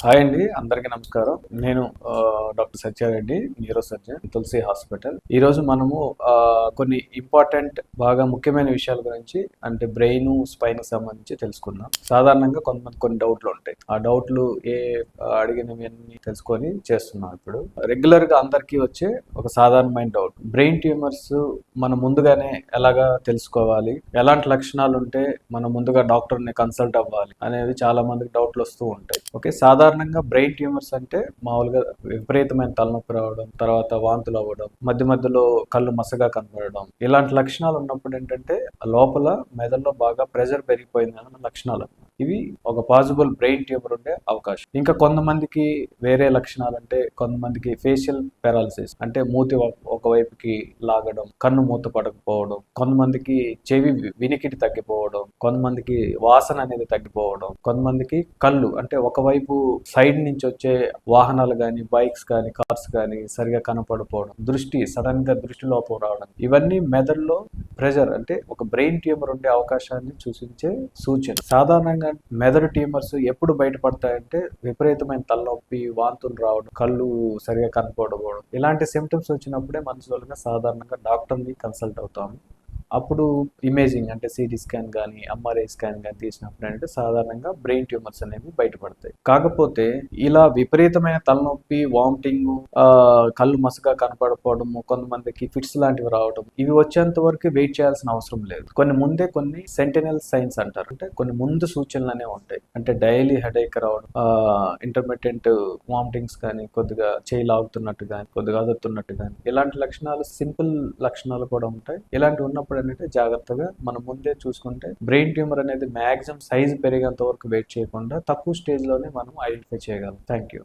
Hi అండి, అందరికీ నమస్కారం. నేను డాక్టర్ సత్యారెడ్డి, న్యూరో సర్జన్, తులసి హాస్పిటల్. ఈరోజు మనము కొన్ని ఇంపార్టెంట్, బాగా ముఖ్యమైన విషయాల గురించి, అంటే బ్రెయిన్, స్పైన్ సంబంధించి తెలుసుకుందాం. సాధారణంగా కొంతమంది కొన్ని డౌట్లు ఉంటాయి. ఆ డౌట్లు అడిగినవి తెలుసుకొని చేస్తున్నాం. ఇప్పుడు రెగ్యులర్గా అందరికీ వచ్చే ఒక సాధారణమైన డౌట్, బ్రెయిన్ ట్యూమర్స్ మనం ముందుగానే ఎలాగా తెలుసుకోవాలి, ఎలాంటి లక్షణాలు ఉంటే మనం ముందుగా డాక్టర్ని కన్సల్ట్ అవ్వాలి అనేవి చాలా మందికి డౌట్లు వస్తూ ఉంటాయి. ఓకే, సాధారణంగా బ్రెయిన్ ట్యూమర్స్ అంటే మామూలుగా విపరీతమైన తలనొప్పి రావడం, తర్వాత వాంతులు అవ్వడం, మధ్య మధ్యలో కళ్ళు మసగా కనపడడం, ఇలాంటి లక్షణాలు ఉన్నప్పుడు ఏంటంటే లోపల మెదడులో బాగా ప్రెషర్ పెరిగిపోయిందన్న లక్షణాలు. ఇవి ఒక పాసిబుల్ బ్రెయిన్ ట్యూమర్ ఉండే అవకాశం. ఇంకా కొంతమందికి వేరే లక్షణాలు, అంటే కొంతమందికి ఫేషియల్ పారాలిసిస్, అంటే మూతి ఒకవైపుకి లాగడం, కన్ను మూత పడకపోవడం, కొంతమందికి చెవి వినికిడి తగ్గిపోవడం, కొంతమందికి వాసన అనేది తగ్గిపోవడం, కొంతమందికి కళ్ళు అంటే ఒకవైపు సైడ్ నుంచి వచ్చే వాహనాలు కానీ, బైక్స్ కానీ, కార్స్ కానీ సరిగా కనపడపోవడం, సడన్ గా దృష్టి లోపం రావడం, ఇవన్నీ మెదడులో ప్రెషర్, అంటే ఒక బ్రెయిన్ ట్యూమర్ ఉండే అవకాశాన్ని సూచించే సూచన. సాధారణంగా మెదడు ట్యూమర్స్ ఎప్పుడు బయటపడతాయంటే విపరీతమైన తలనొప్పి, వాంతులు రావడం, కళ్ళు సరిగా కనపడకపోవడం, ఇలాంటి సిమ్టమ్స్ వచ్చినప్పుడే మనుషులుగా సాధారణంగా డాక్టర్ని కన్సల్ట్ అవుతాము. అప్పుడు ఇమేజింగ్, అంటే సిటీ స్కాన్ కానీ, ఎంఆర్ఐ స్కాన్ కానీ తీసినప్పుడు అంటే సాధారణంగా బ్రెయిన్ ట్యూమర్స్ అనేవి బయటపడతాయి. కాకపోతే ఇలా విపరీతమైన తలనొప్పి, వామిటింగ్, కళ్ళు మసగా కనపడకపోవడము, కొంతమందికి ఫిట్స్ లాంటివి రావడం, ఇవి వచ్చేంత వరకు వెయిట్ చేయాల్సిన అవసరం లేదు. కొన్ని సెంటినల్ సైన్స్ అంటారు, అంటే కొన్ని ముందు సూచనలు అనేవి ఉంటాయి. అంటే డైలీ హెడేక్ రావడం, ఇంటర్మిటెంట్ వామిటింగ్స్ కానీ, కొద్దిగా చేయి లాగుతున్నట్టు కానీ, కొద్దిగా అదురుతున్నట్టు కానీ, ఇలాంటి లక్షణాలు, సింపుల్ లక్షణాలు కూడా ఉంటాయి. ఇలాంటి ఉన్నప్పుడు అంటే జాగ్రత్తగా మనం ముందే చూసుకుంటే బ్రెయిన్ ట్యూమర్ అనేది మాక్సిమం సైజ్ పెరిగేంత వరకు వెయిట్ చేయకుండా తక్కువ స్టేజ్ లోనే మనం ఐడెంటిఫై చేయగలం. Thank you.